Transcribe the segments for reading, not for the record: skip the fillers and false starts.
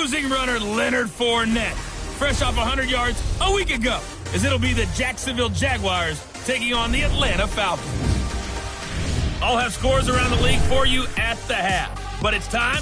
losing runner Leonard Fournette, fresh off 100 yards a week ago, as it'll be the Jacksonville Jaguars taking on the Atlanta Falcons. I'll have scores around the league for you at the half, but it's time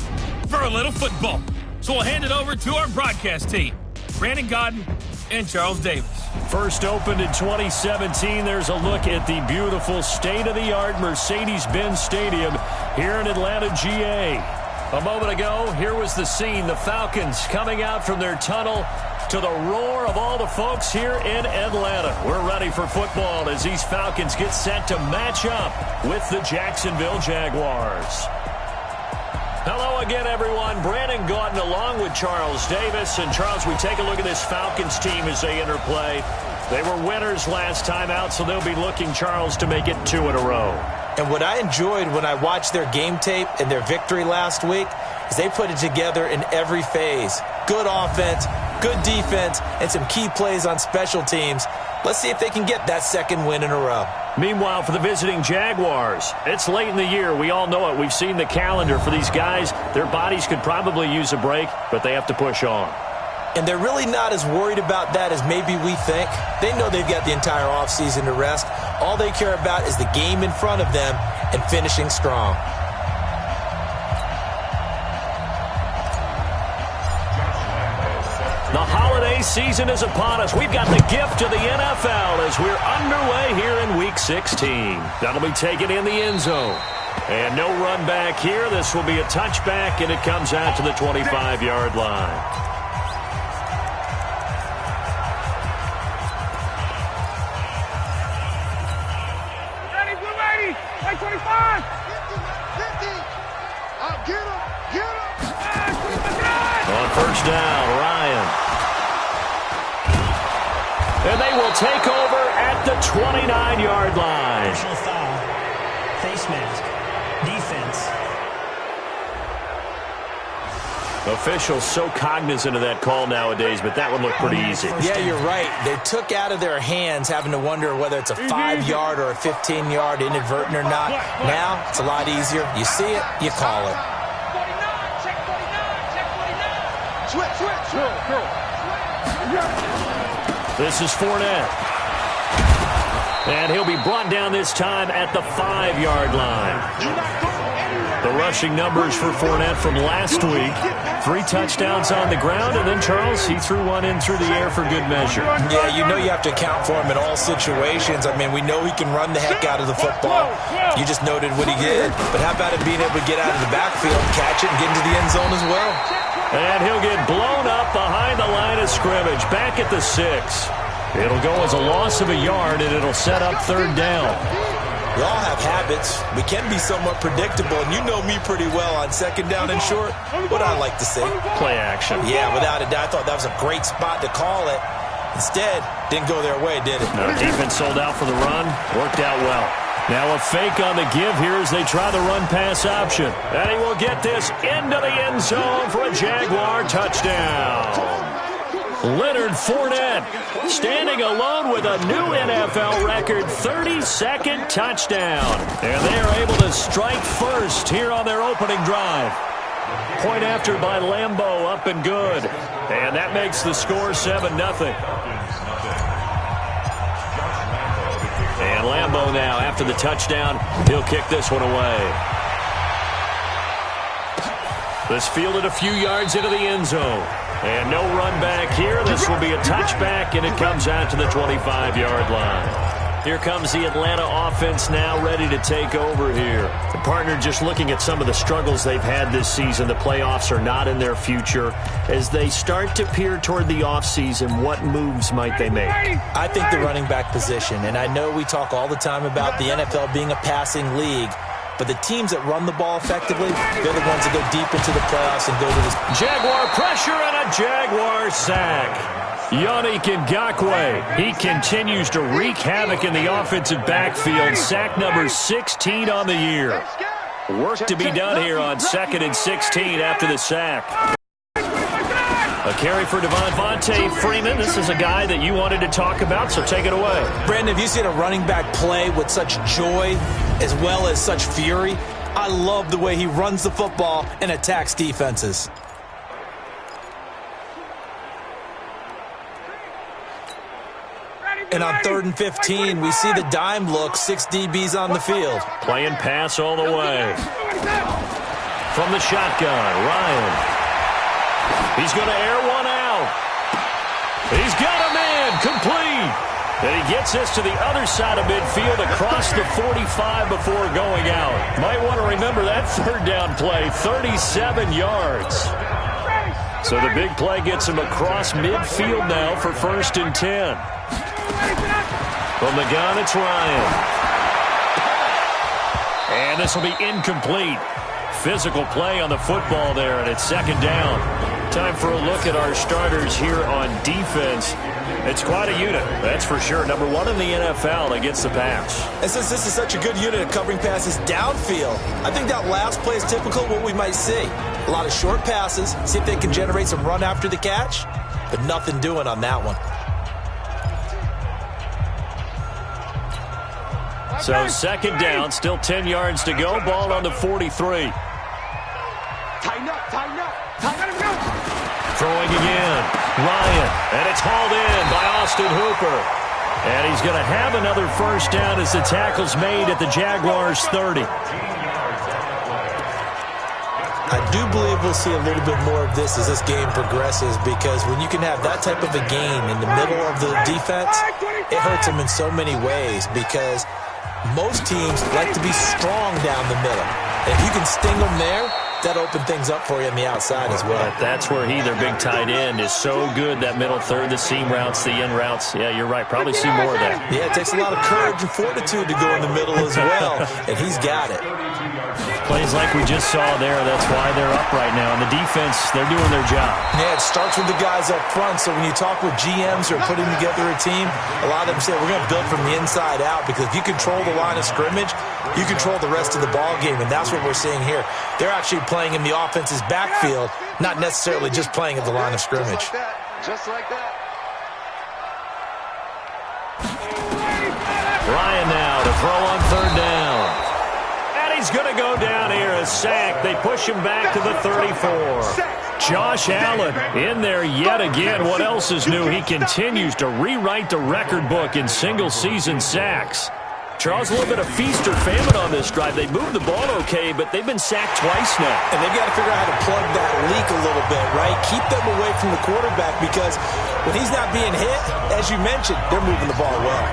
for a little football. So we'll hand it over to our broadcast team, Brandon Godden and Charles Davis. First opened in 2017. There's a look at the beautiful state-of-the-art Mercedes-Benz Stadium here in Atlanta, GA. A moment ago, here was the scene. The Falcons coming out from their tunnel to the roar of all the folks here in Atlanta. We're ready for football as these Falcons get set to match up with the Jacksonville Jaguars. Hello again, everyone. Brandon Gaudin along with Charles Davis. And, Charles, we take a look at this Falcons team as they interplay. They were winners last time out, so they'll be looking, Charles, to make it 2 in a row. And what I enjoyed when I watched their game tape and their victory last week is they put it together in every phase. Good offense, good defense, and some key plays on special teams. Let's see if they can get that second win in a row. Meanwhile, for the visiting Jaguars, it's late in the year. We all know it. We've seen the calendar for these guys. Their bodies could probably use a break, but they have to push on. And they're really not as worried about that as maybe we think. They know they've got the entire offseason to rest. All they care about is the game in front of them and finishing strong. The holiday season is upon us. We've got the gift of the NFL as we're underway here in Week 16. That'll be taken in the end zone. And no run back here. This will be a touchback, and it comes out to the 25-yard line. On first down, Ryan. And they will take over at the 29-yard line. Personal foul, face mask, defense. Officials so cognizant of that call nowadays, but that one looked pretty easy. Yeah, you're right. They took out of their hands having to wonder whether it's a 5-yard or a 15-yard inadvertent or not. Now, it's a lot easier. You see it, you call it. This is Fournette. And he'll be brought down this time at the 5-yard line. The rushing numbers for Fournette from last week. 3 touchdowns on the ground, and then, Charles, he threw one in through the air for good measure. Yeah, you know you have to account for him in all situations. I mean, we know he can run the heck out of the football. You just noted what he did. But how about him being able to get out of the backfield, catch it, and get into the end zone as well? And he'll get blown up behind the line of scrimmage, back at the 6. It'll go as a loss of a yard, and it'll set up third down. We all have habits. We can be somewhat predictable, and you know me pretty well on second down and short. What I like to say. Play action. Yeah, without a doubt. I thought that was a great spot to call it. Instead, didn't go their way, did it? No, defense sold out for the run. Worked out well. Now a fake on the give here as they try the run-pass option. And he will get this into the end zone for a Jaguar touchdown. Leonard Fournette standing alone with a new NFL record 32nd touchdown. And they are able to strike first here on their opening drive. Point after by Lambeau, up and good. And that makes the score 7-0. And Lambeau now, after the touchdown, he'll kick this one away. This fielded a few yards into the end zone. And no run back here. This will be a touchback, and it comes out to the 25-yard line. Here comes the Atlanta offense now ready to take over here. The partner just looking at some of the struggles they've had this season. The playoffs are not in their future. As they start to peer toward the offseason, what moves might they make? I think the running back position, and I know we talk all the time about the NFL being a passing league, but the teams that run the ball effectively, they're the ones that go deep into the playoffs and go to this. Jaguar pressure and a Jaguar sack. Yannick Ngakoue, he continues to wreak havoc in the offensive backfield. Sack number 16 on the year. Work to be done here on 2nd and 16 after the sack. A carry for Devontae Freeman. This is a guy that you wanted to talk about, so take it away. Brandon, have you seen a running back play with such joy as well as such fury? I love the way he runs the football and attacks defenses. And on 3rd and 15, we see the dime look, 6 DBs on the field. Playing pass all the way. From the shotgun, Ryan. He's going to air one out. He's got a man, complete. And he gets this to the other side of midfield across the 45 before going out. Might want to remember that 3rd down play, 37 yards. So the big play gets him across midfield now for 1st and 10. From the gun, it's Ryan. And this will be incomplete. Physical play on the football there, and it's 2nd down. Time for a look at our starters here on defense. It's quite a unit, that's for sure. Number 1 in the NFL against the pass. And since this is such a good unit at covering passes downfield, I think that last play is typical of what we might see. A lot of short passes, see if they can generate some run after the catch, but nothing doing on that one. So 2nd down, still 10 yards to go. Ball on the 43. Tighten up. Throwing again. Ryan. And it's hauled in by Austin Hooper. And he's going to have another 1st down as the tackle's made at the Jaguars' 30. I do believe we'll see a little bit more of this as this game progresses, because when you can have that type of a gain in the middle of the defense, it hurts them in so many ways, because most teams like to be strong down the middle. And if you can sting them there, that open things up for you on the outside as well. But that's where their big tight end, is so good, that middle third, the seam routes, the in routes. Yeah, you're right. Probably see more of that. Yeah, it takes a lot of courage and fortitude to go in the middle as well, and he's got it. Plays like we just saw there, that's why they're up right now. And the defense, they're doing their job. Yeah, it starts with the guys up front. So when you talk with GMs who are putting together a team, a lot of them say, we're going to build from the inside out, because if you control the line of scrimmage, you control the rest of the ball game, and that's what we're seeing here. They're actually playing in the offense's backfield, not necessarily just playing at the line of scrimmage. Just like that. Ryan now to throw on 3rd down. And he's going to go down here, a sack. They push him back to the 34. Josh Allen in there yet again. What else is new? He continues to rewrite the record book in single-season sacks. Charles, a little bit of feast or famine on this drive. They moved the ball okay, but they've been sacked twice now. And they've got to figure out how to plug that leak a little bit, right? Keep them away from the quarterback, because when he's not being hit, as you mentioned, they're moving the ball well.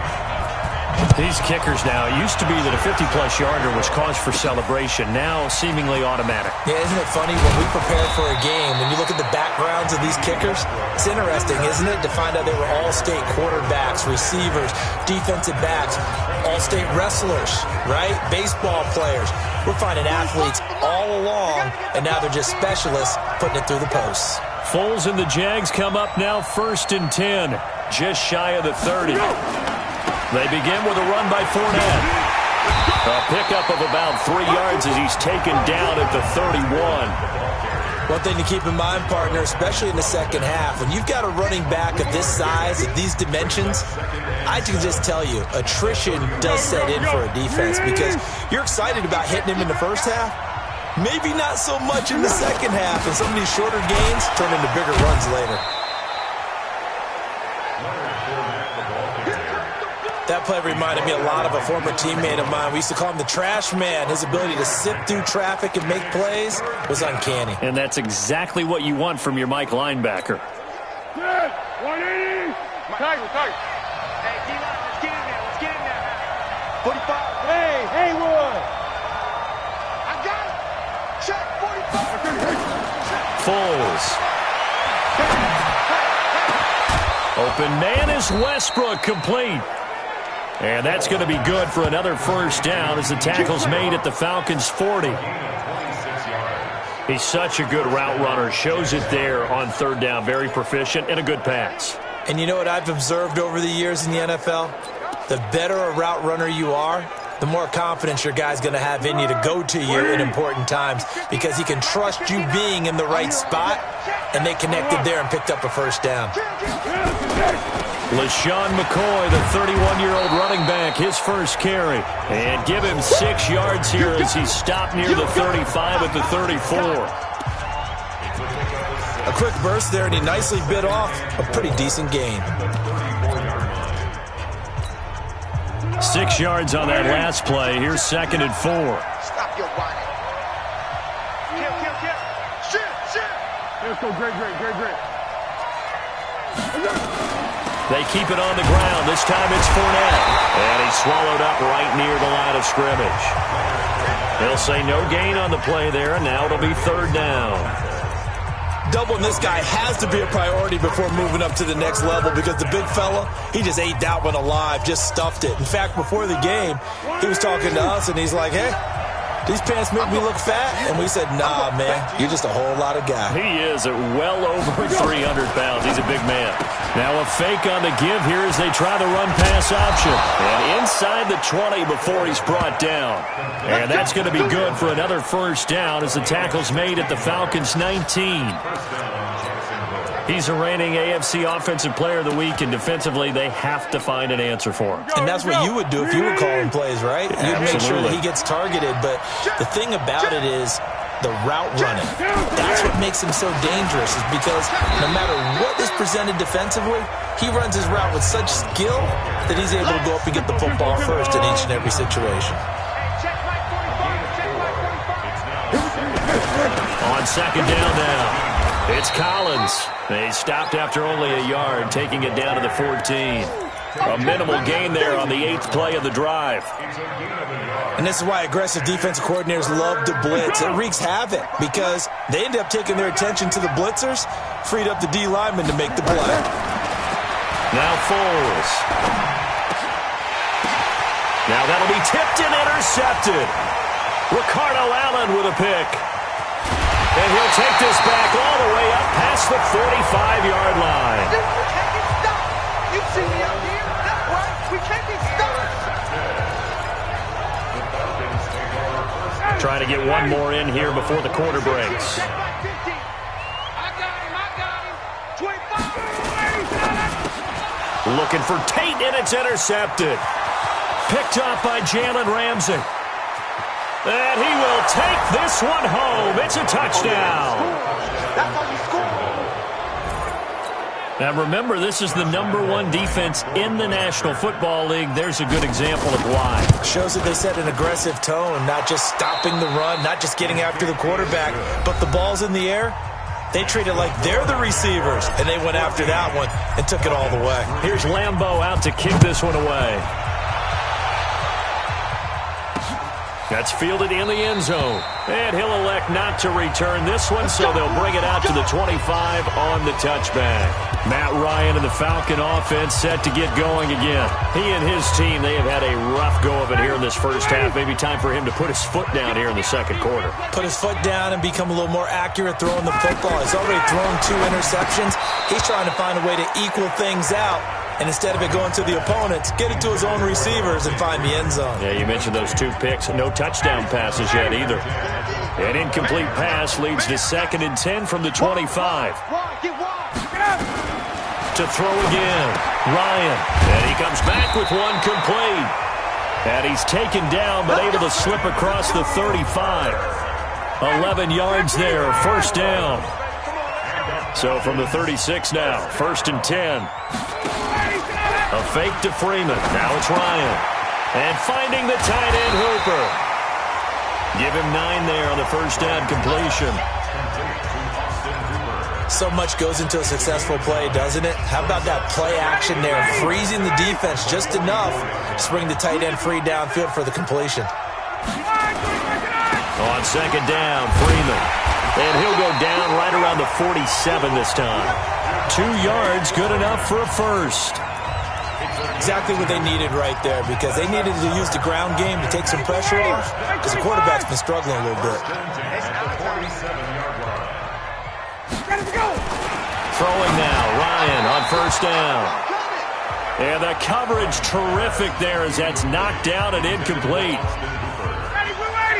These kickers now, it used to be that a 50-plus yarder was cause for celebration. Now seemingly automatic. Yeah, isn't it funny when we prepare for a game, when you look at the backgrounds of these kickers, it's interesting, isn't it, to find out they were all-state quarterbacks, receivers, defensive backs, all-state wrestlers, right? Baseball players. We're finding athletes all along, and now they're just specialists putting it through the posts. Foles and the Jags come up now 1st and 10, just shy of the 30. They begin with a run by Fournette. A pickup of about 3 yards as he's taken down at the 31. One thing to keep in mind, partner, especially in the second half, when you've got a running back of this size, of these dimensions, I can just tell you, attrition does set in for a defense, because you're excited about hitting him in the first half. Maybe not so much in the second half, and some of these shorter gains turn into bigger runs later. That play reminded me a lot of a former teammate of mine. We used to call him the trash man. His ability to sift through traffic and make plays was uncanny. And that's exactly what you want from your Mike linebacker. Good. 180. Tiger. Hey, D-line, let's get in there. Let's get in there. 45. Hey, Haywood. I got it. Check 45. Foles. Open man is Westbrook, complete. And that's going to be good for another 1st down as the tackle's made at the Falcons' 40. He's such a good route runner. Shows it there on 3rd down. Very proficient and a good pass. And you know what I've observed over the years in the NFL? The better a route runner you are, the more confidence your guy's going to have in you to go to you in important times, because he can trust you being in the right spot, and they connected there and picked up a 1st down. LaShawn McCoy, the 31-year-old running back, his first carry. And give him 6 yards here as he's stopped near the 35 at the 34. A quick burst there, and he nicely bit off a pretty decent gain. 6 yards on that last play. Here's 2nd and 4. Stop your whining. Kill. Shit. Let's go, great. They keep it on the ground. This time it's Fournette. And he's swallowed up right near the line of scrimmage. They'll say no gain on the play there, and now it'll be 3rd down. Doubling this guy has to be a priority before moving up to the next level because the big fella, he just ate that one alive, just stuffed it. In fact, before the game, he was talking to us, and he's like, hey, these pants make me look fat. And we said, nah, man, you're just a whole lot of guy. He is at well over 300 pounds. He's a big man. Now a fake on the give here as they try the run-pass option. And inside the 20 before he's brought down. And that's going to be good for another 1st down as the tackle's made at the Falcons' 19. He's a reigning AFC Offensive Player of the Week, and defensively they have to find an answer for him. And that's what you would do if you were calling plays, right? You'd make sure that he gets targeted. But the thing about it is the route running. That's what makes him so dangerous, is because no matter what is presented defensively, he runs his route with such skill that he's able to go up and get the football first in each and every situation. On 2nd down now, it's Collins. They stopped after only a yard, taking it down to the 14. A minimal gain there on the 8th play of the drive. And this is why aggressive defensive coordinators love to blitz. It wreaks havoc because they end up taking their attention to the blitzers, freed up the D lineman to make the play. Now Foles. Now that'll be tipped and intercepted. Ricardo Allen with a pick. And he'll take this back all the way up past the 45-yard line. We can't get stopped. You see me up here? That's right. We can't get stopped. Trying to get one more in here before the quarter breaks. I got him. 25. Looking for Tate, and it's intercepted. Picked up by Jalen Ramsey. And he will take this one home. It's a touchdown. That's how you score. Now remember, this is the #1 defense in the National Football League. There's a good example of why. Shows that they set an aggressive tone, not just stopping the run, not just getting after the quarterback, but the ball's in the air. They treat it like they're the receivers, and they went after that one and took it all the way. Here's Lambeau out to kick this one away. That's fielded in the end zone. And he'll elect not to return this one, so they'll bring it out to the 25 on the touchback. Matt Ryan and the Falcon offense set to get going again. He and his team, they have had a rough go of it here in this first half. Maybe time for him to put his foot down here in the 2nd quarter. Put his foot down and become a little more accurate throwing the football. He's already thrown 2 interceptions. He's trying to find a way to equal things out. And instead of it going to the opponents, get it to his own receivers and find the end zone. Yeah, you mentioned those 2 picks. No touchdown passes yet either. An incomplete pass leads to 2nd and 10 from the 25. To throw again, Ryan. And he comes back with one complete. And he's taken down but able to slip across the 35. 11 yards there, 1st down. So from the 36 now, 1st and 10. A fake to Freeman. Now it's Ryan. And finding the tight end Hooper. Give him 9 there on the 1st down completion. So much goes into a successful play, doesn't it? How about that play action there, freezing the defense just enough to bring the tight end free downfield for the completion. On 2nd down, Freeman. And he'll go down right around the 47 this time. 2 yards, good enough for a first. Exactly what they needed right there, because they needed to use the ground game to take some pressure off, because the quarterback's been struggling a little bit. Throwing now, Ryan on 1st down. And the coverage terrific there as that's knocked down and incomplete.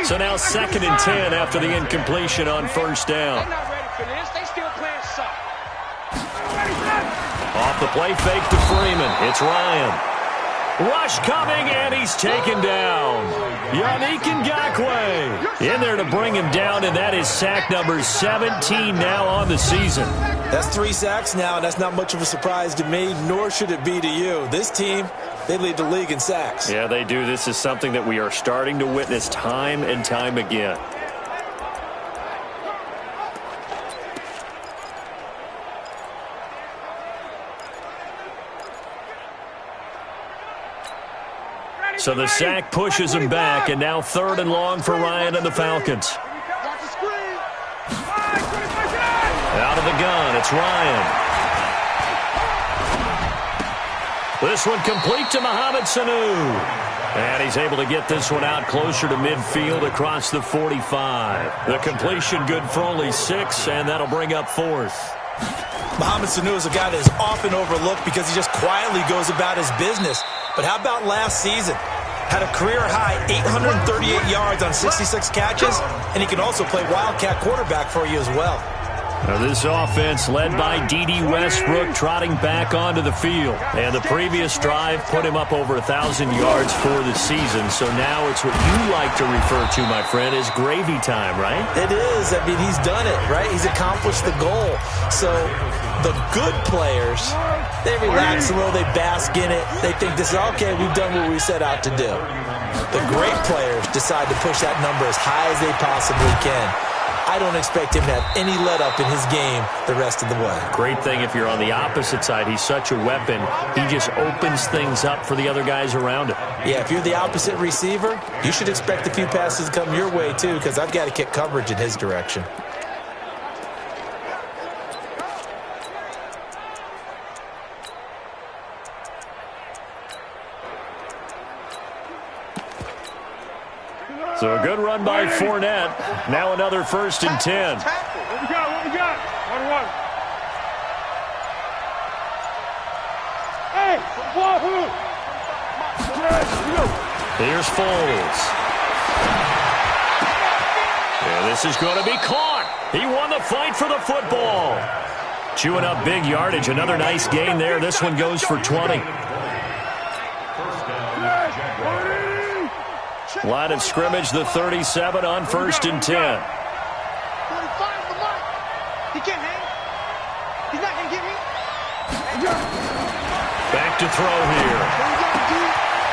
So now 2nd and 10 after the incompletion on 1st down. Off the play fake to Freeman. It's Ryan. Rush coming, and he's taken down. Yannick Ngakoue in there to bring him down, and that is sack number 17 now on the season. That's 3 sacks now, and that's not much of a surprise to me, nor should it be to you. This team, they lead the league in sacks. Yeah, they do. This is something that we are starting to witness time and time again. So the sack pushes him back, and now 3rd and long for Ryan and the Falcons. Out of the gun, it's Ryan. This one complete to Mohamed Sanu. And he's able to get this one out closer to midfield across the 45. The completion good for only 6, and that'll bring up 4th. Mohamed Sanu is a guy that is often overlooked because he just quietly goes about his business. But how about last season? Had a career-high 838 yards on 66 catches, and he can also play Wildcat quarterback for you as well. Now this offense led by D.D. Westbrook trotting back onto the field. And the previous drive put him up over 1,000 yards for the season. So now it's what you like to refer to, my friend, as gravy time, right? It is. I mean, he's done it, right? He's accomplished the goal. So the good players, they relax a little, they bask in it. They think this is, okay, we've done what we set out to do. The great players decide to push that number as high as they possibly can. I don't expect him to have any let-up in his game the rest of the way. Great thing if you're on the opposite side. He's such a weapon. He just opens things up for the other guys around him. Yeah, if you're the opposite receiver, you should expect a few passes to come your way, too, because I've got to kick coverage in his direction. So a good run by Fournette. Now another 1st and 10. What we got? 1-1. Hey, wahoo! Here's Foles. Yeah, this is going to be caught. He won the fight for the football. Chewing up big yardage. Another nice gain there. This one goes for 20. Line of scrimmage, the 37 on 1st and 10. 45 for Mike. He can't hang. He's not going to get me. Back to throw here.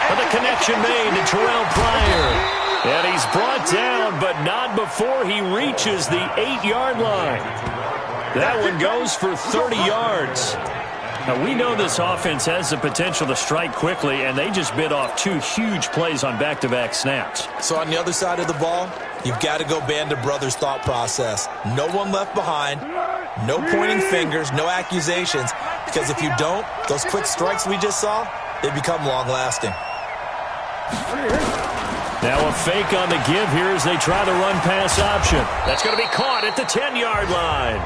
And the connection made to Terrell Pryor. And he's brought down, but not before he reaches the 8-yard line. That one goes for 30 yards. Now, we know this offense has the potential to strike quickly, and they just bit off 2 huge plays on back-to-back snaps. So on the other side of the ball, you've got to go Band of Brothers thought process. No one left behind, no pointing fingers, no accusations, because if you don't, those quick strikes we just saw, they become long-lasting. Now a fake on the give here as they try the run-pass option. That's going to be caught at the 10-yard line.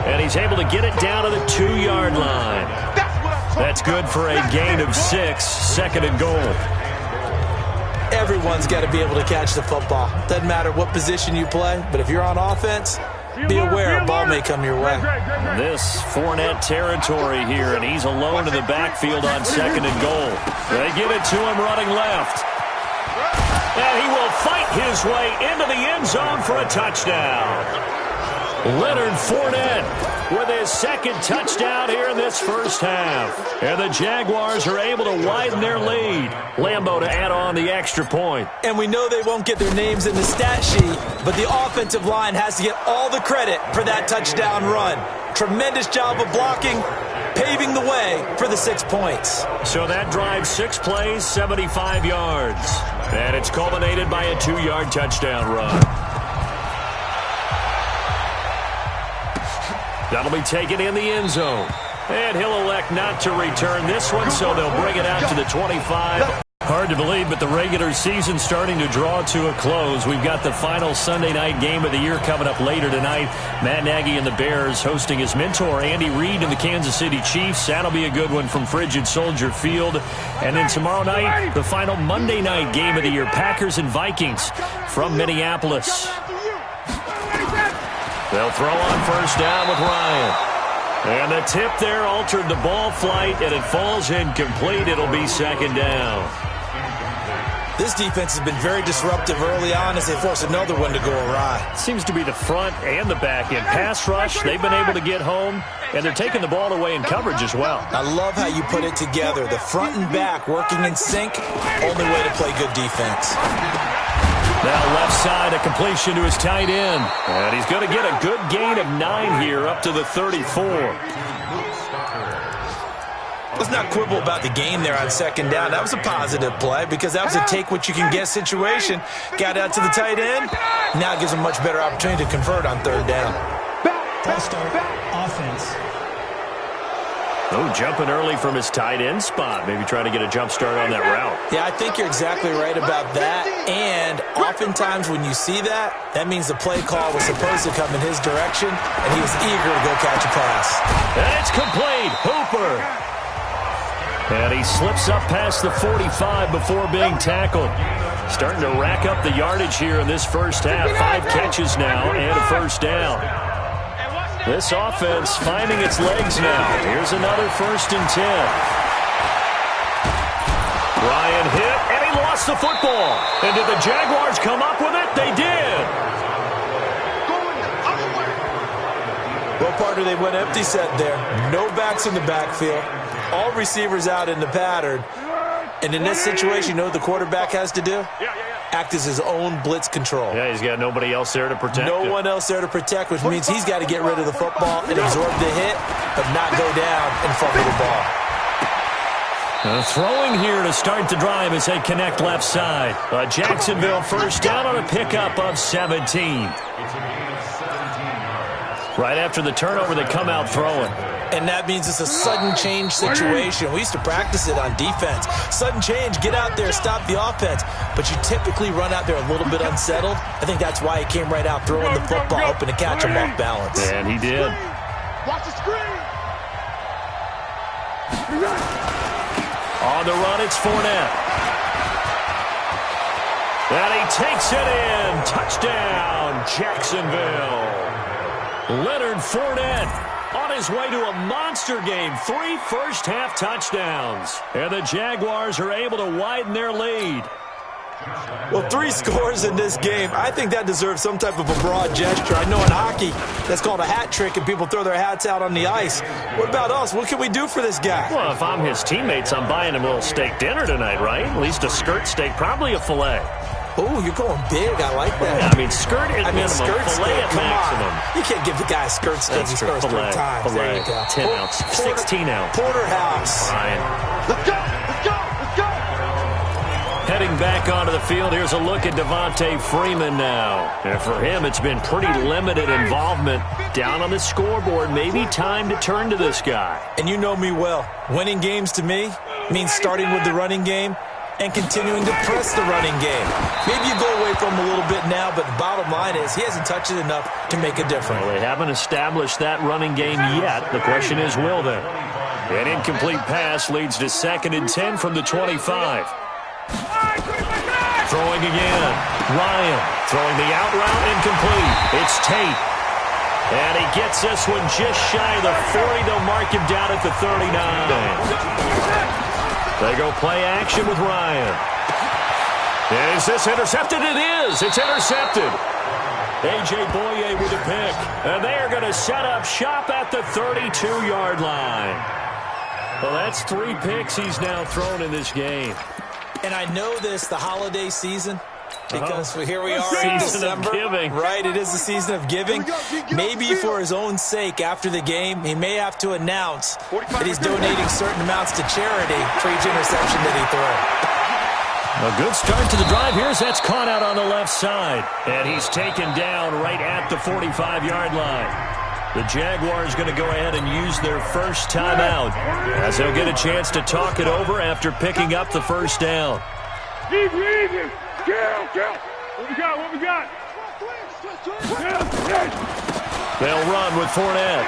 And he's able to get it down to the 2-yard line. That's good for a gain of 6, 2nd and goal. Everyone's got to be able to catch the football. Doesn't matter what position you play, but if you're on offense, be aware a ball may come your way. This Fournette territory here, and he's alone in the backfield on 2nd and goal. They give it to him running left. And he will fight his way into the end zone for a touchdown. Leonard Fournette with his 2nd touchdown here in this first half. And the Jaguars are able to widen their lead. Lambeau to add on the extra point. And we know they won't get their names in the stat sheet, but the offensive line has to get all the credit for that touchdown run. Tremendous job of blocking, paving the way for the 6 points. So that drive, 6 plays, 75 yards. And it's culminated by a 2-yard touchdown run. That'll be taken in the end zone. And he'll elect not to return this one, so they'll bring it out to the 25. Hard to believe, but the regular season starting to draw to a close. We've got the final Sunday night game of the year coming up later tonight. Matt Nagy and the Bears hosting his mentor, Andy Reid, and the Kansas City Chiefs. That'll be a good one from Frigid Soldier Field. And then tomorrow night, the final Monday night game of the year, Packers and Vikings from Minneapolis. They'll throw on 1st down with Ryan. And the tip there altered the ball flight, and it falls incomplete. It'll be second down. This defense has been very disruptive early on as they force another one to go awry. Seems to be the front and the back end. Pass rush, they've been able to get home, and they're taking the ball away in coverage as well. I love how you put it together. The front and back working in sync, only way to play good defense. Now left side, a completion to his tight end. And he's going to get a good gain of 9 here up to the 34. Let's not quibble about the game there on second down. That was a positive play because that was a take-what-you-can-get situation. Got out to the tight end. Now it gives him a much better opportunity to convert on third down. False start, offense. Oh, jumping early from his tight end spot. Maybe trying to get a jump start on that route. Yeah, I think you're exactly right about that. And oftentimes when you see that, that means the play call was supposed to come in his direction, and he was eager to go catch a pass. And it's complete. Hooper. And he slips up past the 45 before being tackled. Starting to rack up the yardage here in this first half. 5 catches now and a first down. This offense finding its legs now. Here's another 1st and 10. Ryan hit, and he lost the football. And did the Jaguars come up with it? They did. Well, partner, they went empty set there. No backs in the backfield. All receivers out in the pattern. And in this situation, you know what the quarterback has to do? Act as his own blitz control. Yeah, he's got nobody else there to protect No him. one else there to protect, which means he's got to get rid of the football and absorb the hit, but not go down and fumble the ball. Throwing here to start the drive as they connect left side. Jacksonville first down on a pickup of 17. Right after the turnover, they come out throwing. And that means it's a sudden change situation. We used to practice it on defense. Sudden change, get out there, stop the offense. But you typically run out there a little bit unsettled. I think that's why he came right out throwing the football, hoping to catch him off balance. And he did. Watch the screen. On the run, it's Fournette. And he takes it in. Touchdown, Jacksonville. Leonard Fournette on his way to a monster game. 3 first-half touchdowns. And the Jaguars are able to widen their lead. Well, 3 scores in this game. I think that deserves some type of a broad gesture. I know in hockey, that's called a hat trick, and people throw their hats out on the ice. What about us? What can we do for this guy? Well, if I'm his teammates, I'm buying him a little steak dinner tonight, right? At least a skirt steak, probably a filet. Oh, you're going big. I like that. Yeah, I mean, skirt at minimum, skirt filet steak, at come maximum. on. You can't give the guy a skirt steak his first 3 times. There you go. 10 ounce, 16 ounce. Porterhouse. Fine. Let's go. Let's go. Let's go. Heading back onto the field, here's a look at Devontae Freeman now. And for him, it's been pretty limited involvement. Down on the scoreboard, maybe time to turn to this guy. And you know me well. Winning games to me means starting with the running game and continuing to press the running game. Maybe you go away from him a little bit now, but the bottom line is he hasn't touched it enough to make a difference. Well, they haven't established that running game yet. The question is, will they? An incomplete pass leads to 2nd and 10 from the 25. Throwing again. Ryan throwing the out route incomplete. It's Tate. And he gets this one just shy of the 40. They'll mark him down at the 39. They go play action with Ryan. Is this intercepted? It is. It's intercepted. A.J. Boye with a pick. And they are going to set up shop at the 32-yard line. Well, that's 3 picks he's now thrown in this game. And I know this, the holiday season, because here we are in December. Season of giving. Right, it is the season of giving. Maybe for his own sake, after the game, he may have to announce that he's donating certain amounts to charity for each interception that he throws. A good start to the drive. Here's that's caught out on the left side. And he's taken down right at the 45-yard line. The Jaguars going to go ahead and use their first timeout as they'll get a chance to talk it over after picking up the first down. Easy. Kill. What we got? They'll run with Fournette.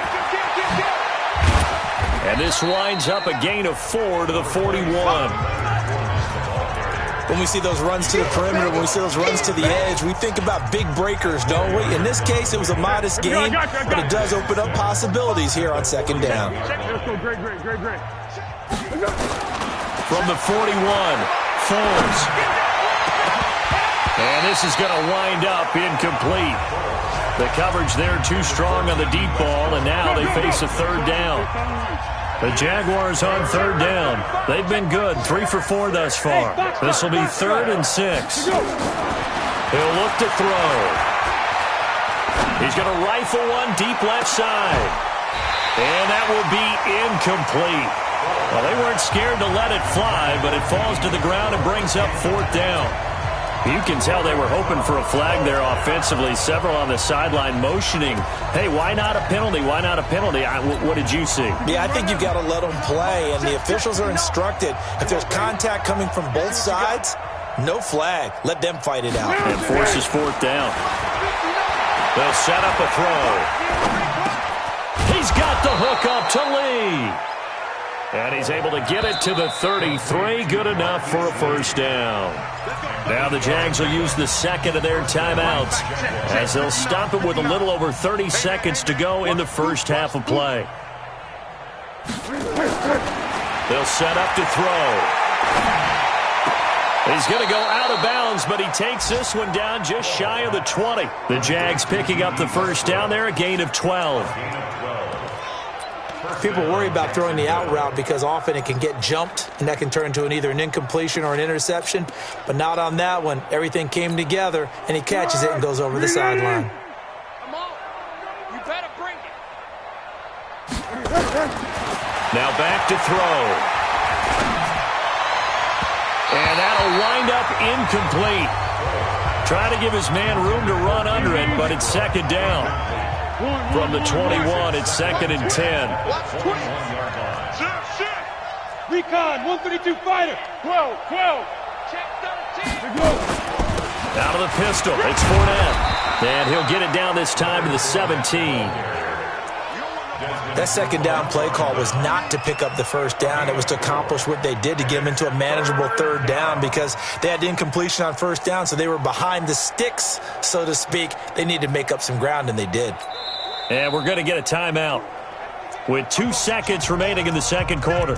And this winds up a gain of 4 to the 41. when we see those runs to the perimeter, when we see those runs to the edge, we think about big breakers, don't we? In this case, it was a modest game, but it does open up possibilities here on second down. Great. From the 41, Foles. And this is going to wind up incomplete. The coverage there too strong on the deep ball, and now they face a third down. The Jaguars on third down. They've been good, 3 for 4 thus far. This will be 3rd and 6. He'll look to throw. He's going to rifle one deep left side. And that will be incomplete. Well, they weren't scared to let it fly, but it falls to the ground and brings up 4th down. You can tell they were hoping for a flag there offensively. Several on the sideline motioning, hey, why not a penalty? Why not a penalty? What did you see? Yeah, I think you've got to let them play, and the officials are instructed, if there's contact coming from both sides, no flag. Let them fight it out. And forces 4th down. They'll set up a throw. He's got the hook up to Lee. And he's able to get it to the 33. Good enough for a first down. Now the Jags will use the second of their timeouts as they'll stop it with a little over 30 seconds to go in the first half of play. They'll set up to throw. He's going to go out of bounds, but he takes this one down just shy of the 20. The Jags picking up the first down there, a gain of 12. People worry about throwing the out route because often it can get jumped, and that can turn into either an incompletion or an interception. But not on that one. Everything came together, and he catches it and goes over the sideline. Come on. You better bring it. Now back to throw. And that'll wind up incomplete. Trying to give his man room to run under it, but it's second down. From the 21, it's 2nd and 10. Recon, 132 fighter. 12. Check 13. Out of the pistol, it's Fournette. And he'll get it down this time to the 17. That second down play call was not to pick up the first down. It was to accomplish what they did to get them into a manageable third down because they had incompletion on first down, so they were behind the sticks, so to speak. They needed to make up some ground, and they did. And we're going to get a timeout with 2 seconds remaining in the second quarter.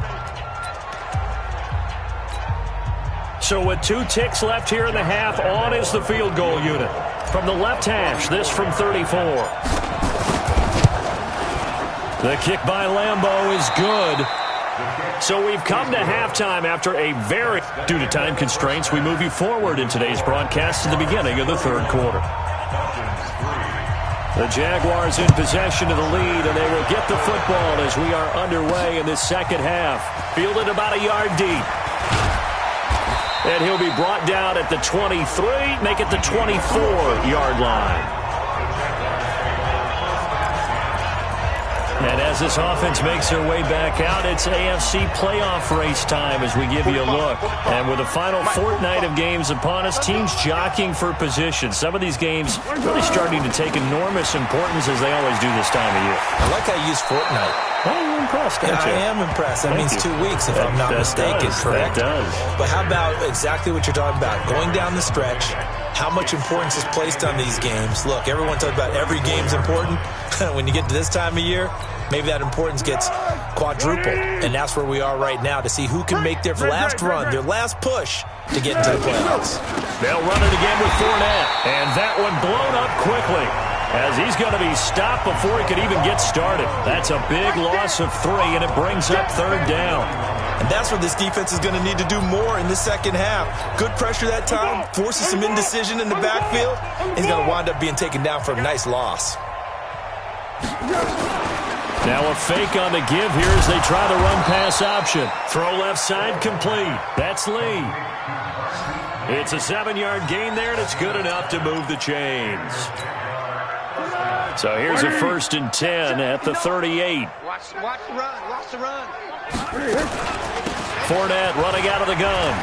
So with 2 ticks left here in the half, on is the field goal unit. From the left hash, this from 34. The kick by Lambeau is good. So we've come to halftime after a very... Due to time constraints, we move you forward in today's broadcast to the beginning of the third quarter. The Jaguars in possession of the lead, and they will get the football as we are underway in this second half. Fielded about a yard deep. And he'll be brought down at the 23, make it the 24-yard line. And as this offense makes their way back out, it's AFC playoff race time as we give you a look. And with the final fortnight of games upon us, teams jockeying for position. Some of these games really starting to take enormous importance as they always do this time of year. I like how you use fortnight. Well, you're impressed, aren't you? I am impressed. That means 2 weeks, if I'm not mistaken, correct? That does. But how about exactly what you're talking about? Going down the stretch, how much importance is placed on these games? Look, everyone talks about every game's important. When you get to this time of year, maybe that importance gets quadrupled. And that's where we are right now to see who can make their last run, their last push to get into the playoffs. They'll run it again with Fournette. And that one blown up quickly as he's going to be stopped before he could even get started. That's a big loss of 3, and it brings up third down. And that's what this defense is going to need to do more in the second half. Good pressure that time, forces some indecision in the backfield. He's going to wind up being taken down for a nice loss. Now a fake on the give here as they try the run-pass option. Throw left side complete. That's Lee. It's a 7-yard gain there, and it's good enough to move the chains. So here's a 1st and 10 at the 38. Watch the run. Watch the run. Fournette running out of the gun.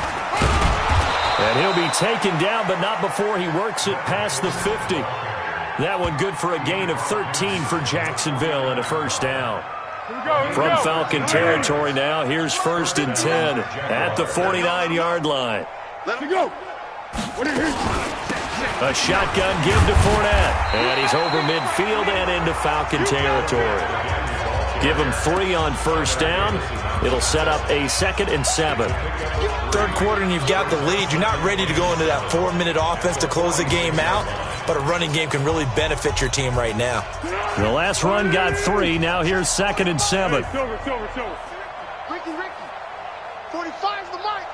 And he'll be taken down, but not before he works it past the 50. That one good for a gain of 13 for Jacksonville and a first down. From Falcon territory now, here's 1st and 10 at the 49-yard line. Let him go. A shotgun give to Fournette. And he's over midfield and into Falcon territory. Give him 3 on first down. It'll set up a 2nd and 7. Third quarter and you've got the lead. You're not ready to go into that 4-minute offense to close the game out, but a running game can really benefit your team right now. The last run got 3. Now here's 2nd and 7. Ricky, 45's the mark.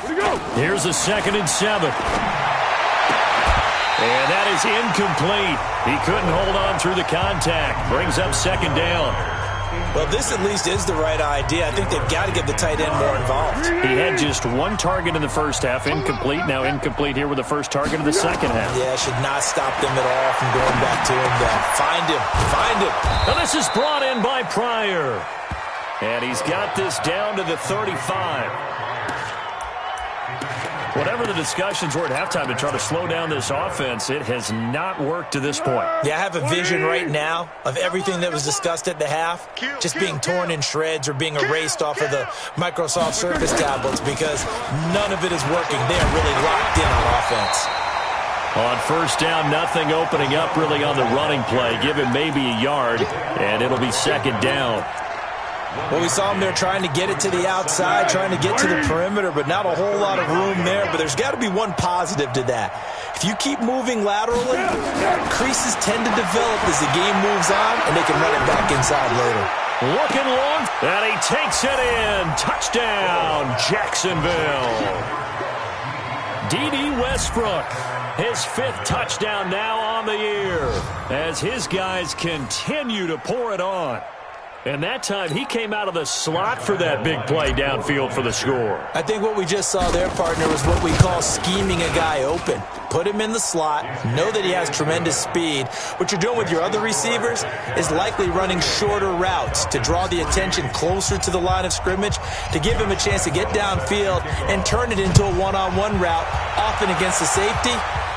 Where'd he go? Here's a 2nd and 7. And that is incomplete. He couldn't hold on through the contact. Brings up 2nd down. Well, this at least is the right idea. I think they've got to get the tight end more involved. He had just 1 target in the first half, incomplete. Now incomplete here with the first target of the second half. Yeah, should not stop them at all from going back to him. Find him. Now this is brought in by Pryor. And he's got this down to the 35. Whatever the discussions were at halftime to try to slow down this offense, it has not worked to this point. Yeah, I have a vision right now of everything that was discussed at the half just being torn in shreds or being erased off of the Microsoft Surface tablets because none of it is working. They are really locked in on offense. On first down, nothing opening up really on the running play. Give him maybe a yard, and it'll be 2nd down. Well, we saw him there trying to get it to the outside, trying to get to the perimeter, but not a whole lot of room there. But there's got to be one positive to that. If you keep moving laterally, creases tend to develop as the game moves on, and they can run it back inside later. Looking long, and he takes it in. Touchdown, Jacksonville. D.D. Westbrook, his 5th touchdown now on the year, as his guys continue to pour it on. And that time, he came out of the slot for that big play downfield for the score. I think what we just saw there, partner, was what we call scheming a guy open. Put him in the slot, know that he has tremendous speed. What you're doing with your other receivers is likely running shorter routes to draw the attention closer to the line of scrimmage, to give him a chance to get downfield and turn it into a one-on-one route, often against the safety.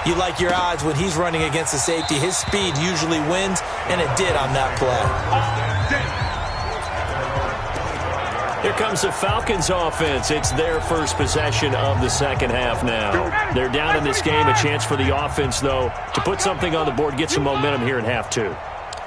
You like your odds when he's running against the safety. His speed usually wins, and it did on that play. Here comes the Falcons offense. It's their first possession of the second half now. They're down in this game. A chance for the offense, though, to put something on the board, get some momentum here in half 2.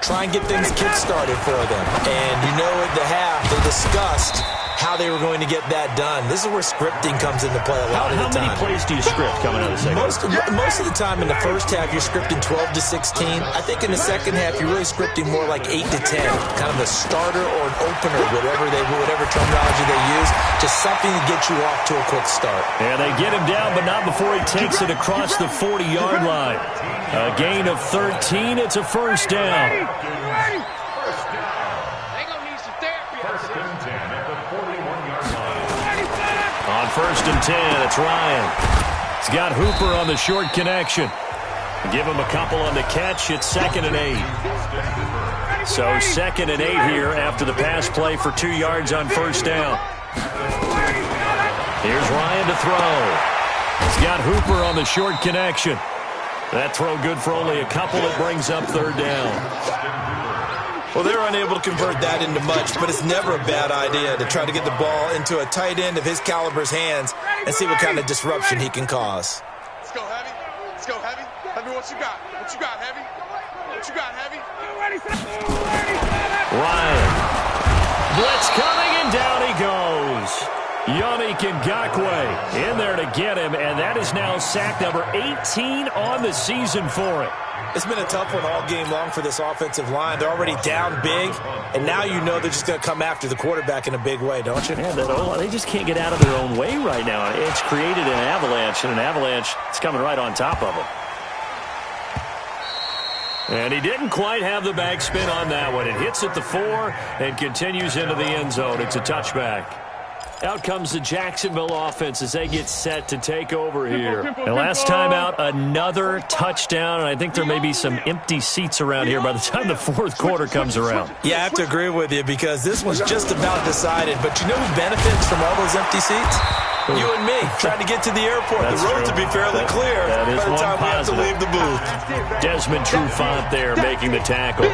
Try and get things kick-started for them. And you know at the half they discussed how they were going to get that done. This is where scripting comes into play a lot of the time. How many plays do you script coming out of the second half? Most of the time in the first half, you're scripting 12 to 16. I think in the second half, you're really scripting more like 8 to 10. Kind of a starter or an opener, whatever terminology they use. Just something to get you off to a quick start. And they get him down, but not before he takes it across the 40-yard line. A gain of 13. It's a first down. On 1st and 10, it's Ryan. He's got Hooper on the short connection. Give him a couple on the catch. It's 2nd and 8. So 2nd and 8 here after the pass play for 2 yards on first down. Here's Ryan to throw. He's got Hooper on the short connection. That throw good for only a couple. It brings up 3rd down. Well, they were unable to convert that into much, but it's never a bad idea to try to get the ball into a tight end of his caliber's hands and see what kind of disruption he can cause. Let's go, Heavy. Let's go, Heavy. Heavy, what you got? What you got, Heavy? What you got, Heavy? Ryan. Blitz coming, and down he goes. Yannick Ngakoue in there to get him, and that is now sack number 18 on the season for it. It's been a tough one all game long for this offensive line. They're already down big, and now you know they're just going to come after the quarterback in a big way, don't you? Yeah, they just can't get out of their own way right now. It's created an avalanche, and an avalanche is coming right on top of them. And he didn't quite have the backspin on that one. It hits at the 4 and continues into the end zone. It's a touchback. Out comes the Jacksonville offense as they get set to take over here. And last time out, another touchdown, and I think there may be some empty seats around here by the time the 4th quarter comes around. Yeah, I have to agree with you because this one's just about decided. But you know who benefits from all those empty seats? You and me, trying to get to the airport. That's the road true. to be fairly clear that is by the one time positive. we have to leave the booth. Desmond Trufant there making the tackle.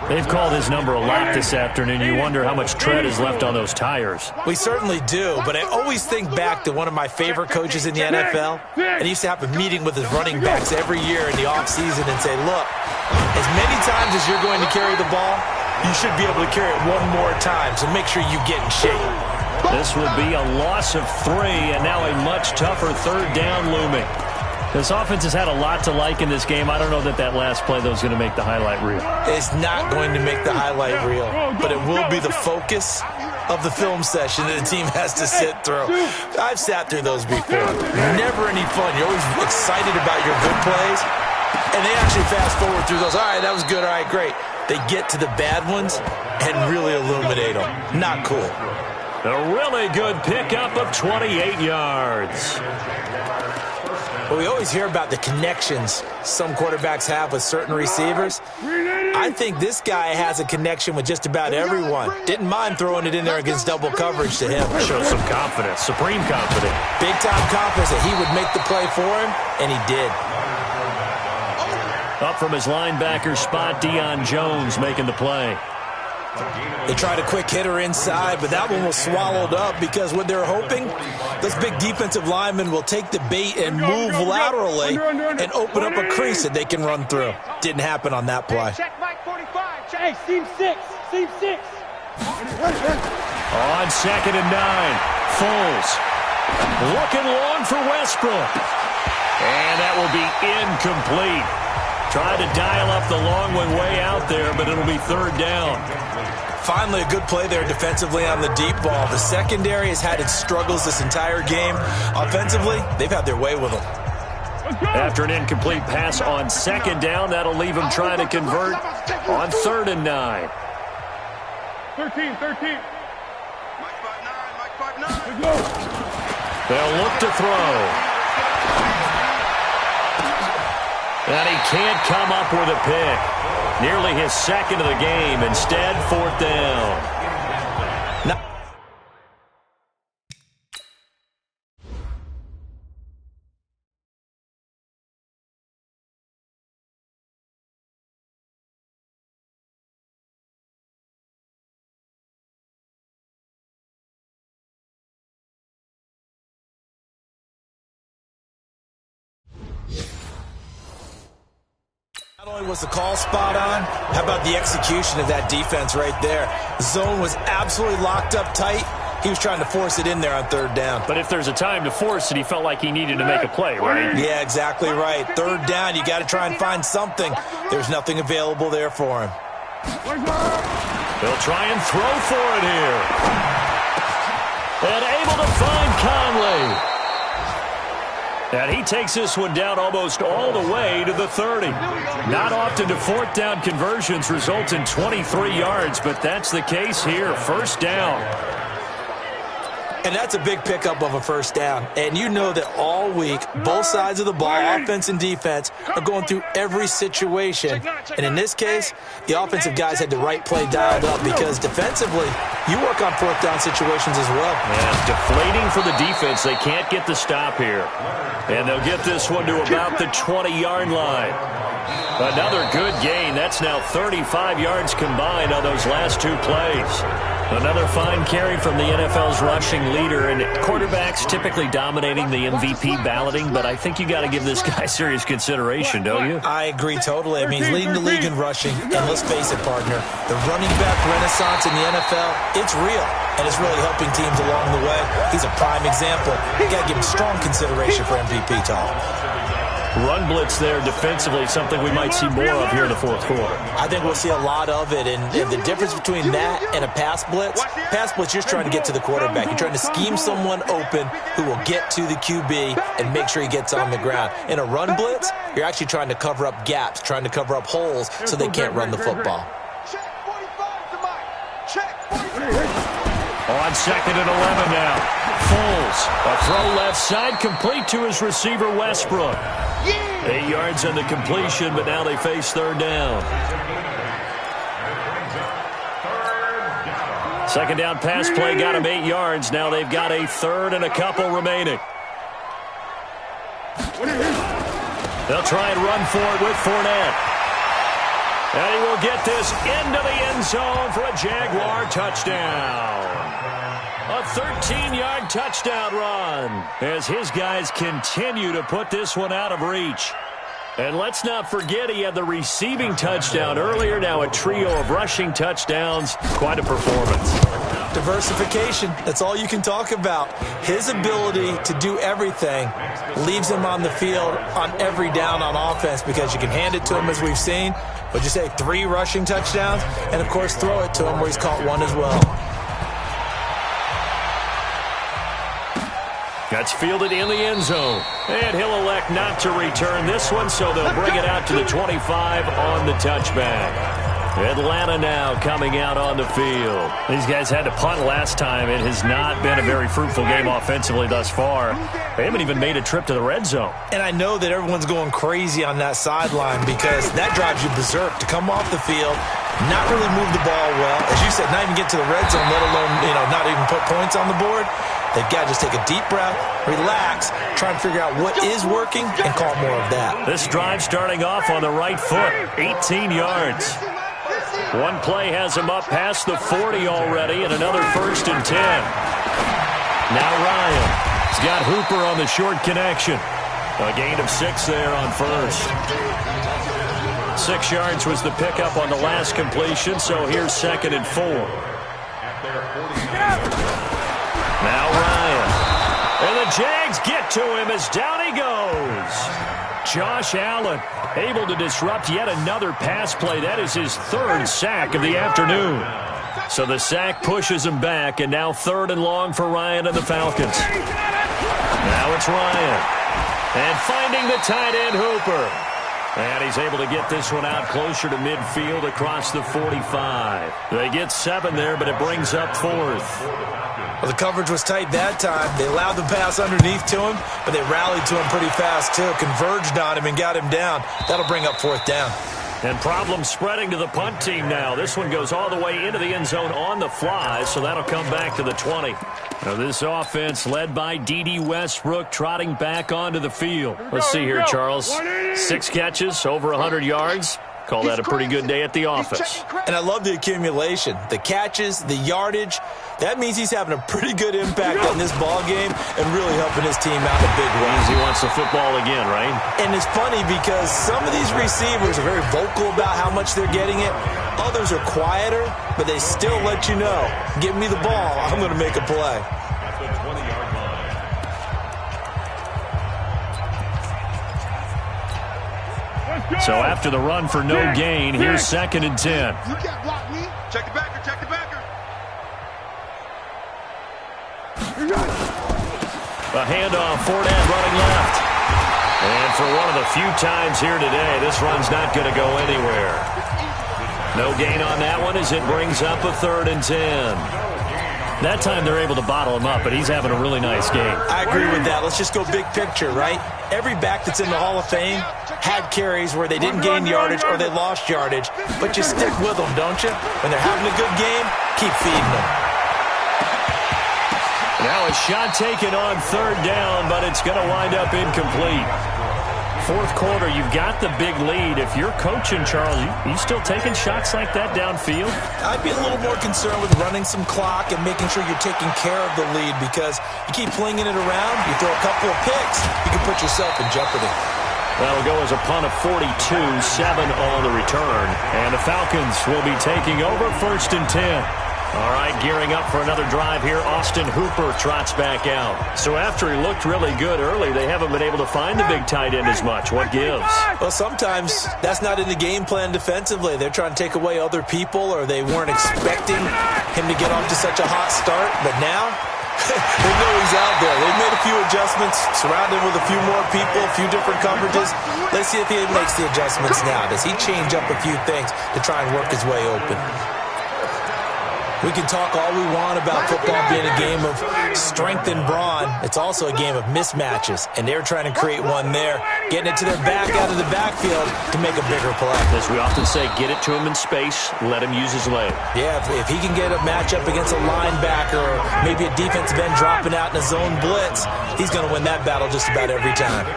They've called his number a lot this afternoon. You wonder how much tread is left on those tires. We certainly do, but I always think back to one of my favorite coaches in the NFL, and he used to have a meeting with his running backs every year in the offseason and say, look, as many times as you're going to carry the ball, you should be able to carry it one more time, so make sure you get in shape. This would be a loss of 3, and now a much tougher third down looming. This offense has had a lot to like in this game. I don't know that last play, though, is going to make the highlight reel. It's not going to make the highlight reel, but it will be the focus of the film session that the team has to sit through. I've sat through those before. Never any fun. You're always excited about your good plays, and they actually fast forward through those. All right, that was good. All right, great. They get to the bad ones and really illuminate them. Not cool. A really good pickup of 28 yards. Well, we always hear about the connections some quarterbacks have with certain receivers. I think this guy has a connection with just about everyone. Didn't mind throwing it in there against double coverage to him. Shows some confidence, supreme confidence. Big-time confidence that he would make the play for him, and he did. Up from his linebacker spot, Deion Jones making the play. They tried a quick hitter inside, but that one was swallowed up because what they're hoping, those big defensive linemen will take the bait and move laterally and open up a crease that they can run through. Didn't happen on that play. Check Mike 45. Hey, seam 6. Seam 6. On 2nd and 9, Foles looking long for Westbrook. And that will be incomplete. Tried to dial up the long one way out there, but it'll be third down. Finally, a good play there defensively on the deep ball. The secondary has had its struggles this entire game. Offensively, they've had their way with them. After an incomplete pass on 2nd down, that'll leave them trying to convert on 3rd and 9. 13. Mike 5'9". They'll look to throw. And he can't come up with a pick. Nearly his 2nd of the game. Instead, 4th down. Not only was the call spot on, how about the execution of that defense right there? The zone was absolutely locked up tight. He was trying to force it in there on 3rd down. But if there's a time to force it, he felt like he needed to make a play, right? Yeah, exactly right. 3rd down, you got to try and find something. There's nothing available there for him. They'll try and throw for it here. And able to find Conley. And he takes this one down almost all the way to the 30. Not often do 4th down conversions result in 23 yards, but that's the case here. 1st down. And that's a big pickup of a 1st down. And you know that all week, both sides of the ball, offense and defense, are going through every situation. And in this case, the offensive guys had the right play dialed up because defensively, you work on 4th down situations as well. Yeah, deflating for the defense. They can't get the stop here. And they'll get this one to about the 20-yard line. Another good gain. That's now 35 yards combined on those last 2 plays. Another fine carry from the NFL's rushing leader, and quarterbacks typically dominating the MVP balloting, but I think you got to give this guy serious consideration, don't you? I agree totally. I mean, he's leading the league in rushing, and let's face it, partner, the running back renaissance in the NFL, it's real, and it's really helping teams along the way. He's a prime example. You got to give him strong consideration for MVP talk. Run blitz there defensively, something we might see more of here in the 4th quarter. I think we'll see a lot of it, and the difference between that and a pass blitz, you're just trying to get to the quarterback. You're trying to scheme someone open who will get to the QB and make sure he gets on the ground. In a run blitz, you're actually trying to cover up gaps, trying to cover up holes so they can't run the football. Check 45 to Mike. Check 45. On 2nd and 11 now. Foles, a throw left side, complete to his receiver, Westbrook. 8 yards on the completion, but now they face 3rd down. 2nd down pass play got him 8 yards. Now they've got a 3rd and a couple remaining. They'll try and run for it with Fournette. And he will get this is into the end zone for a Jaguar touchdown. A 13-yard touchdown run as his guys continue to put this one out of reach. And let's not forget he had the receiving touchdown earlier. Now a trio of rushing touchdowns. Quite a performance. Diversification, that's all you can talk about. His ability to do everything leaves him on the field on every down on offense because you can hand it to him as we've seen. Would you say 3 rushing touchdowns? And, of course, throw it to him where he's caught 1 as well. That's fielded in the end zone. And he'll elect not to return this one, so they'll bring it out to the 25 on the touchback. Atlanta now coming out on the field. These guys had to punt last time. It has not been a very fruitful game offensively thus far. They haven't even made a trip to the red zone. And I know that everyone's going crazy on that sideline because that drives you berserk to come off the field, not really move the ball well. As you said, not even get to the red zone, let alone, not even put points on the board. They've got to just take a deep breath, relax, try and figure out what is working, and call more of that. This drive starting off on the right foot, 18 yards. One play has him up past the 40 already, and another 1st and 10. Now Ryan. He's got Hooper on the short connection. A gain of 6 there on 1st. 6 yards was the pickup on the last completion, so here's 2nd and 4. Now Ryan. And the Jags get to him as down he goes. Josh Allen able to disrupt yet another pass play. That is his 3rd sack of the afternoon. So the sack pushes him back, and now 3rd and long for Ryan and the Falcons. Now it's Ryan. And finding the tight end Hooper. And he's able to get this one out closer to midfield across the 45. They get 7 there, but it brings up 4th. Well, the coverage was tight that time. They allowed the pass underneath to him, but they rallied to him pretty fast, too. Converged on him and got him down. That'll bring up 4th down. And problems spreading to the punt team now. This one goes all the way into the end zone on the fly, so that'll come back to the 20. Now this offense led by D.D. Westbrook trotting back onto the field. Let's see here, Charles. 6 catches, over 100 yards. Call that a pretty good day at the office. And I love the accumulation, the catches, the yardage. That means he's having a pretty good impact on this ball game and really helping his team out in a big way. He wants the football again, right? And it's funny because some of these receivers are very vocal about how much they're getting it. Others are quieter, but they still let you know, give me the ball, I'm going to make a play. So after the run for no gain, here's 2nd and 10. You can't block me. Check the backer, check the backer. A handoff, Fournette running left. And for one of the few times here today, this run's not going to go anywhere. No gain on that one as it brings up a 3rd and 10. That time they're able to bottle him up, but he's having a really nice game. I agree with that. Let's just go big picture, right? Every back that's in the Hall of Fame had carries where they didn't gain yardage or they lost yardage, but you stick with them, don't you? When they're having a good game, keep feeding them. Now a shot taken on 3rd down, but it's going to wind up incomplete. 4th quarter, you've got the big lead. If you're coaching, Charles, you still taking shots like that downfield? I'd be a little more concerned with running some clock and making sure you're taking care of the lead because you keep flinging it around, you throw a couple of picks, you can put yourself in jeopardy. That'll go as a punt of 42, 7 on the return. And the Falcons will be taking over 1st and 10. All right, gearing up for another drive here. Austin Hooper trots back out. So after he looked really good early, they haven't been able to find the big tight end as much. What gives? Well, sometimes that's not in the game plan defensively. They're trying to take away other people or they weren't expecting him to get off to such a hot start. But now they know he's out there. They've made a few adjustments, surrounded him with a few more people, a few different coverages. Let's see if he makes the adjustments now. Does he change up a few things to try and work his way open? We can talk all we want about football being a game of strength and brawn. It's also a game of mismatches, and they're trying to create one there, getting it to their back out of the backfield to make a bigger play. As we often say, get it to him in space, let him use his leg. Yeah, if he can get a matchup against a linebacker or maybe a defensive end dropping out in a zone blitz, he's going to win that battle just about every time.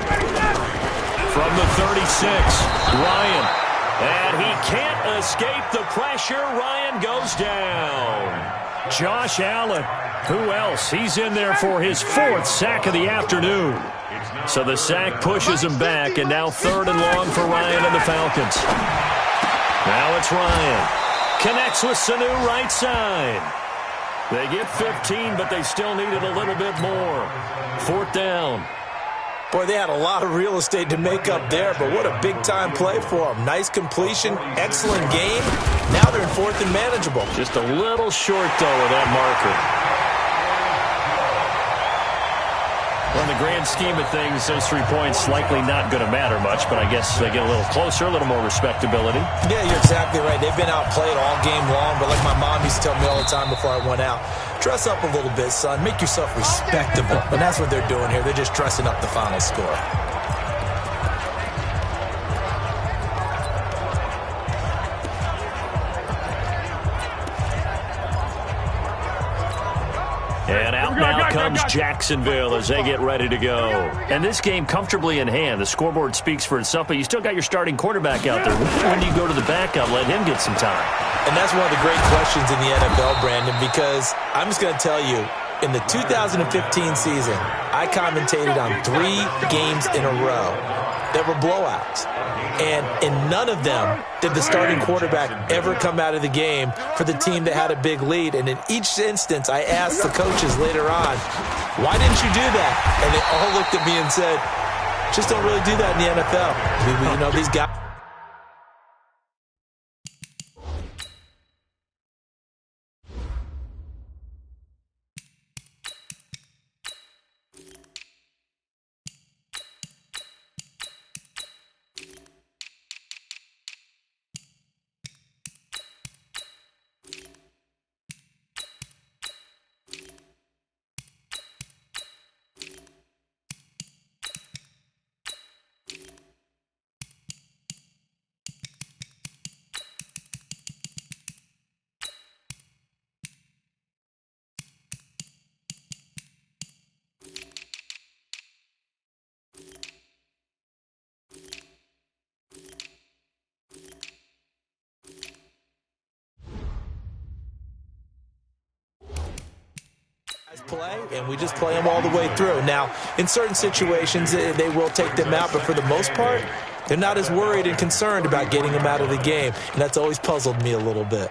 From the 36, Ryan. And he can't escape the pressure. Ryan goes down. Josh Allen. Who else? He's in there for his 4th sack of the afternoon. So the sack pushes him back, and now 3rd and long for Ryan and the Falcons. Now it's Ryan. Connects with Sanu right side. They get 15, but they still needed a little bit more. 4th down. Boy, they had a lot of real estate to make up there, but what a big-time play for them. Nice completion, excellent game. Now they're in 4th and manageable. Just a little short, though, of that marker. Well, in the grand scheme of things, those 3 points likely not going to matter much, but I guess they get a little closer, a little more respectability. Yeah, you're exactly right. They've been outplayed all game long, but like my mom used to tell me all the time before I went out, dress up a little bit, son. Make yourself respectable. And that's what they're doing here. They're just dressing up the final score. And out now comes Jacksonville as they get ready to go. And this game comfortably in hand. The scoreboard speaks for itself, but you still got your starting quarterback out there. When do you go to the backup, let him get some time? And that's one of the great questions in the NFL, Brandon, because I'm just going to tell you, in the 2015 season, I commentated on 3 games in a row that were blowouts. And in none of them did the starting quarterback ever come out of the game for the team that had a big lead. And in each instance, I asked the coaches later on, why didn't you do that? And they all looked at me and said, just don't really do that in the NFL. You know, these guys. Play, and we just play them all the way through. Now, in certain situations, they will take them out, but for the most part, they're not as worried and concerned about getting them out of the game, and that's always puzzled me a little bit.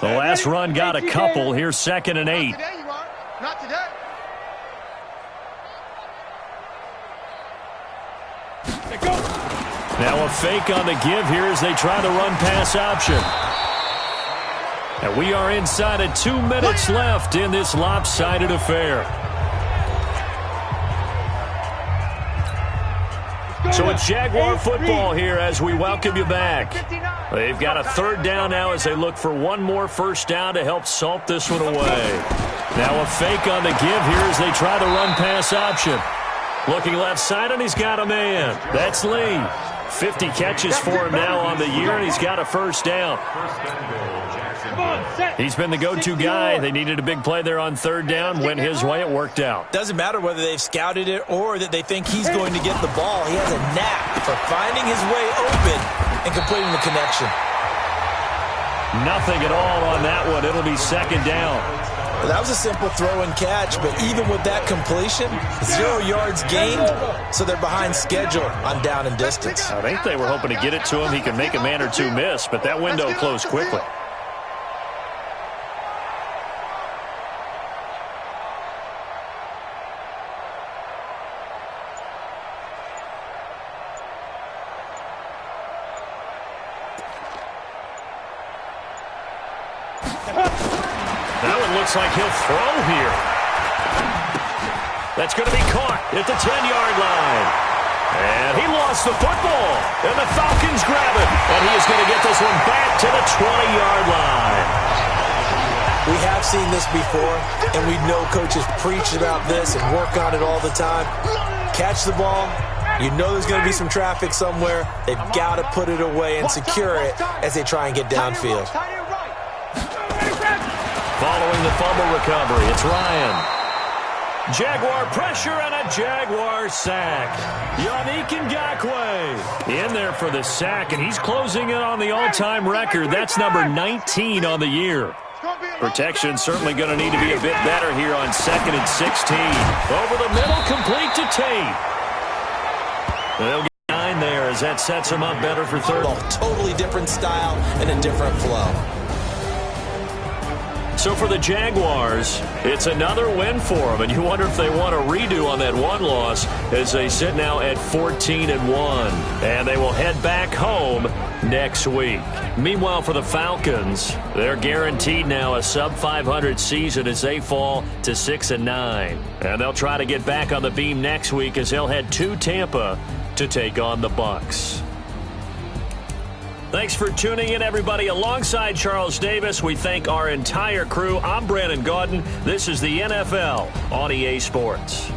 The last run got a couple. Here's 2nd and 8. Not today. Now a fake on the give here as they try the run-pass option. And we are inside of 2 minutes left in this lopsided affair. So it's Jaguar football here as we welcome you back. They've got a 3rd down now as they look for one more 1st down to help salt this one away. Now a fake on the give here as they try the run-pass option. Looking left side, and he's got a man. That's Lee. 50 catches for him now on the year, and he's got a 1st down. He's been the go-to guy. They needed a big play there on 3rd down. Went his way. It worked out. Doesn't matter whether they've scouted it or that they think he's going to get the ball. He has a knack for finding his way open and completing the connection. Nothing at all on that one. It'll be 2nd down. Well, that was a simple throw and catch, but even with that completion, 0 yards gained, so they're behind schedule on down and distance. I think they were hoping to get it to him. He could make a man or 2 miss, but that window closed quickly. Looks like he'll throw here. That's going to be caught at the 10-yard line. And he lost the football. And the Falcons grab it. And he is going to get this one back to the 20-yard line. We have seen this before, and we know coaches preach about this and work on it all the time. Catch the ball. You know there's going to be some traffic somewhere. They've got to put it away and secure it as they try and get downfield. Following the fumble recovery, it's Ryan. Jaguar pressure and a Jaguar sack. Yannick Ngakoue in there for the sack, and he's closing in on the all-time record. That's number 19 on the year. Protection certainly going to need to be a bit better here on 2nd and 16. Over the middle, complete to Tate. They'll get 9 there as that sets him up better for 3rd. A totally different style and a different flow. So for the Jaguars, it's another win for them, and you wonder if they want a redo on that one loss as they sit now at 14-1, and they will head back home next week. Meanwhile, for the Falcons, they're guaranteed now a sub-500 season as they fall to 6-9, and they'll try to get back on the beam next week as they'll head to Tampa to take on the Bucs. Thanks for tuning in, everybody. Alongside Charles Davis, we thank our entire crew. I'm Brandon Gaudin. This is the NFL on EA Sports.